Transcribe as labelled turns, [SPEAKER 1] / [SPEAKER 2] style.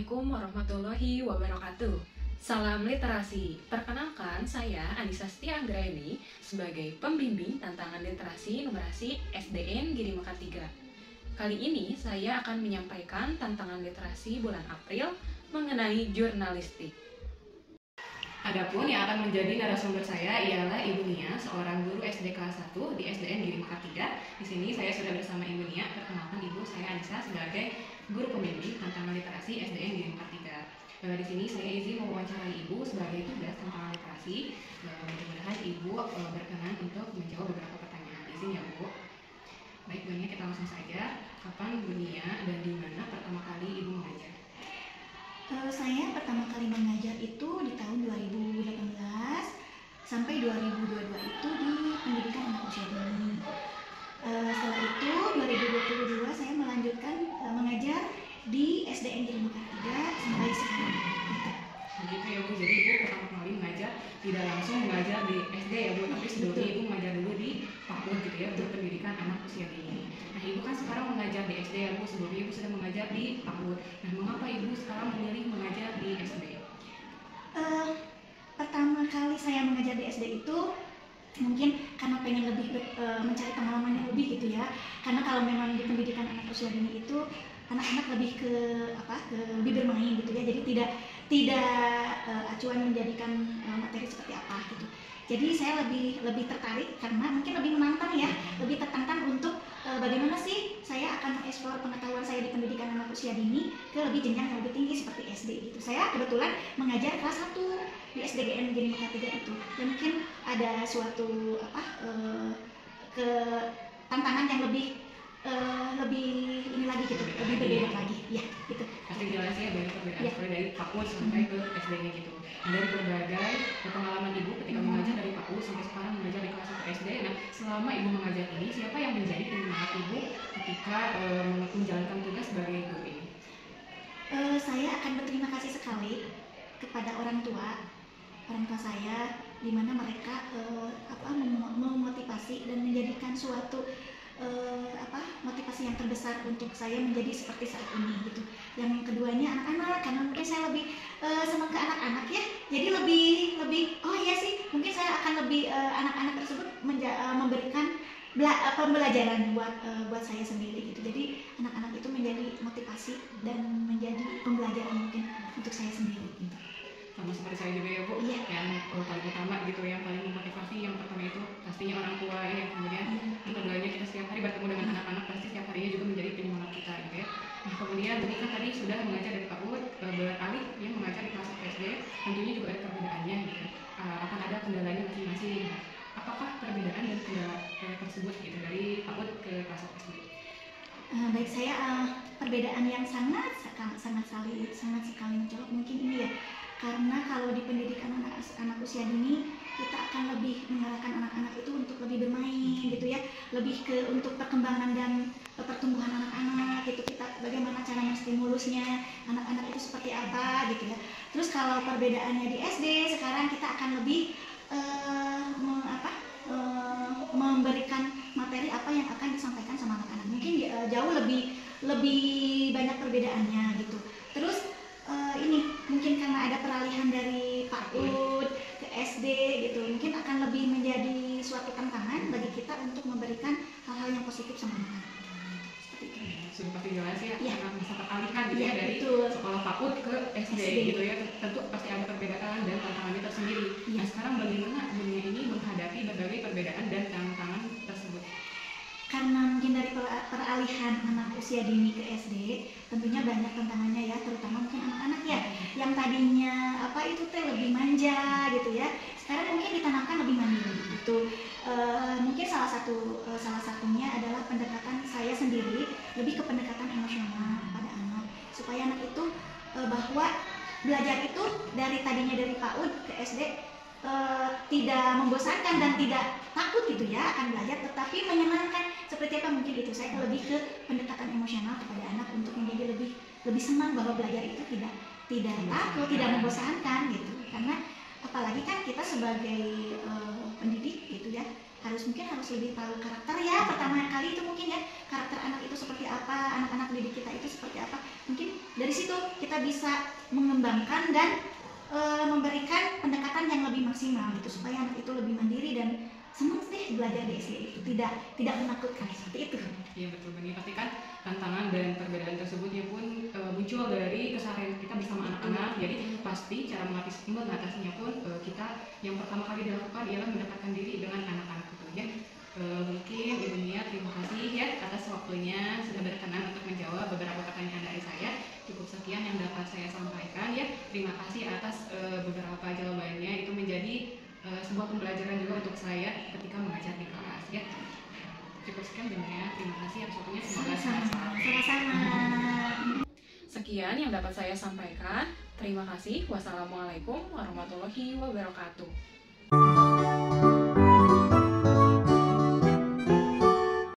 [SPEAKER 1] Assalamualaikum warahmatullahi wabarakatuh. Salam literasi. Perkenalkan, saya Anissa Setia Anggraeni sebagai pembimbing tantangan literasi numerasi SDN Giri Mekar 3. Kali ini saya akan menyampaikan tantangan literasi bulan April mengenai jurnalistik. Adapun yang akan menjadi narasumber saya ialah Ibu Nia, seorang guru SD kelas 1 di SDN Giri Mekar 3. Di sini saya sudah bersama Ibu Nia. Perkenalkan Ibu, saya Anissa sebagai guru pembimbing tantangan literasi SDN Giri Mekar 3. Di sini saya izin mewawancarai Ibu sebagai tugas tantangan literasi. Mudah-mudahan Ibu berkenan untuk menjawab beberapa pertanyaan. Izin ya Bu. Baik Bu Nia, kita langsung saja. Kapan Bu Nia dan di mana pertama kali Ibu mengajar?
[SPEAKER 2] Saya pertama kali mengajar itu di tahun 2018 sampai 2022 itu di pendidikan anak usia dini. Setelah itu 2022 saya melanjutkan mengajar di SDN Giri Mekar 3 sampai sekarang.
[SPEAKER 1] Begitu ya Bu, jadi Ibu pertama kali mengajar tidak langsung mengajar di SD ya Bu, tapi sebelumnya Ibu mengajar dulu di PAUD gitu ya, untuk pendidikan anak usia dini. Nah Ibu kan sekarang mengajar di SD ya Bu, sebelumnya Ibu sudah mengajar di PAUD. Nah mengapa Ibu sekarang memilih mengajar di SD?
[SPEAKER 2] Pertama kali saya mengajar di SD itu mungkin karena pengen lebih mencari pengalaman yang lebih gitu ya. Karena kalau memang di pendidikan anak usia dini itu anak-anak lebih ke lebih bermain gitu ya. Jadi tidak acuan menjadikan materi seperti apa gitu. Jadi saya lebih tertarik karena mungkin lebih menantang ya, lebih tertantang untuk bagaimana sih saya akan mengeksplor pengetahuan saya di pendidikan anak usia dini ke lebih jenjang yang lebih tinggi seperti SD gitu. Saya kebetulan mengajar kelas 1 di SDGN Giri Mekar 3 itu. Dan mungkin ada suatu ke tantangan yang lebih ini lagi gitu, lebih berbeda lagi. Ya, gitu.
[SPEAKER 1] Pasti jelas ya banyak perbedaan seperti dari PAUD sampai ke SD-nya gitu. Nah, dari berbagai pengalaman Ibu ketika mengajar dari PAUD sampai sekarang mengajar di kelas 1 SD. Nah, selama Ibu mengajar ini, siapa yang menjadi penyemangat Ibu ketika menjalankan tugas sebagai guru ini?
[SPEAKER 2] Saya akan berterima kasih sekali kepada orang tua saya, di mana mereka memotivasi dan menjadikan suatu motivasi yang terbesar untuk saya menjadi seperti saat ini gitu. Yang keduanya anak-anak, karena mungkin saya lebih senang ke anak-anak ya, jadi lebih oh iya sih, mungkin saya akan lebih anak-anak tersebut memberikan pembelajaran buat saya sendiri gitu. Jadi anak-anak itu menjadi motivasi dan menjadi pembelajaran mungkin untuk saya sendiri gitu.
[SPEAKER 1] Sama seperti saya juga ya Bu, yang paling utama gitu, yang paling memotivasi yang pertama itu pastinya orang tua ya, yang kemudian yang keduanya kita setiap hari bertemu dengan anak-anak, pasti setiap harinya juga menjadi penyemangat kita gitu ya. Nah kemudian ini kan tadi sudah mengajar dari PAUD, beralih yang mengajar di kelas 1 SD, tentunya juga ada perbedaannya gitu, akan ada kendalanya masing-masing. Apakah perbedaan dan kendala tersebut gitu dari PAUD ke kelas 1 SD?
[SPEAKER 2] Baik, saya perbedaan yang sangat sekali mencolok mungkin ini ya, karena kalau di pendidikan anak usia dini kita akan lebih mengarahkan anak-anak itu untuk lebih bermain gitu ya, lebih ke untuk perkembangan dan pertumbuhan anak-anak gitu, kita bagaimana cara menstimulusnya anak-anak itu seperti apa gitu ya. Terus kalau perbedaannya di SD sekarang kita akan lebih memberikan materi apa yang akan disampaikan sama anak-anak, mungkin jauh lebih banyak perbedaannya gitu. Terus ini mungkin karena ada peralihan dari PAUD ke SD gitu, mungkin akan lebih menjadi suatu tantangan bagi kita untuk memberikan hal-hal yang positif sama anak-anak.
[SPEAKER 1] Sudah pasti jelas ya, karena masa peralihan gitu ya, dari sekolah PAUD ke SD gitu ya, tentu pasti ada perbedaan dan tantangannya tersendiri. Nah sekarang bagaimana dunia ini menghadapi berbagai perbedaan dan tantangan tersebut?
[SPEAKER 2] Karena mungkin dari peralihan anak usia dini ke SD tentunya banyak tantangannya ya, terutama mungkin anak-anak ya yang tadinya lebih manja gitu ya, sekarang mungkin ditanamkan lebih mandiri gitu. Mungkin salah satunya adalah pendekatan saya sendiri, lebih ke pendekatan emosional pada anak, supaya anak itu bahwa belajar itu tadinya dari PAUD ke SD tidak membosankan dan tidak takut gitu ya akan belajar, tetapi menyenangkan. Seperti apa mungkin itu, saya lebih ke pendekatan emosional kepada anak untuk menjadi lebih senang bahwa belajar itu tidak takut, tidak membosankan gitu. Karena apalagi kan kita sebagai pendidik gitu ya, harus lebih tahu karakter ya, pertama kali itu mungkin ya, karakter anak itu seperti apa, anak-anak didik kita itu seperti apa. Mungkin dari situ kita kita bisa mengembangkan dan memberikan pendekatan yang lebih maksimal gitu, supaya anak itu lebih mandiri dan senang deh belajar di SD itu, tidak menakutkan seperti itu.
[SPEAKER 1] Iya betul Bani, pasti kan tantangan dan perbedaan tersebutnya pun muncul dari keseharian kita bersama anak-anak. Jadi pasti cara mengatasinya pun kita yang pertama kali dilakukan ialah mendekatkan diri dengan anak-anak itu ya. Mungkin Ibu Nia terima kasih ya atas waktunya sudah berkenan untuk menjawab beberapa pertanyaan dari saya. Cukup sekian yang dapat saya sampaikan ya. Terima kasih atas beberapa jawabannya, itu menjadi sebuah pembelajaran juga untuk saya ketika mengajar di kelas ya. Cukup sekian Bu Nia, terima kasih atas waktunya, semoga sehat selalu.
[SPEAKER 2] Sama-sama.
[SPEAKER 1] Sekian yang dapat saya sampaikan. Terima kasih. Wassalamualaikum warahmatullahi wabarakatuh.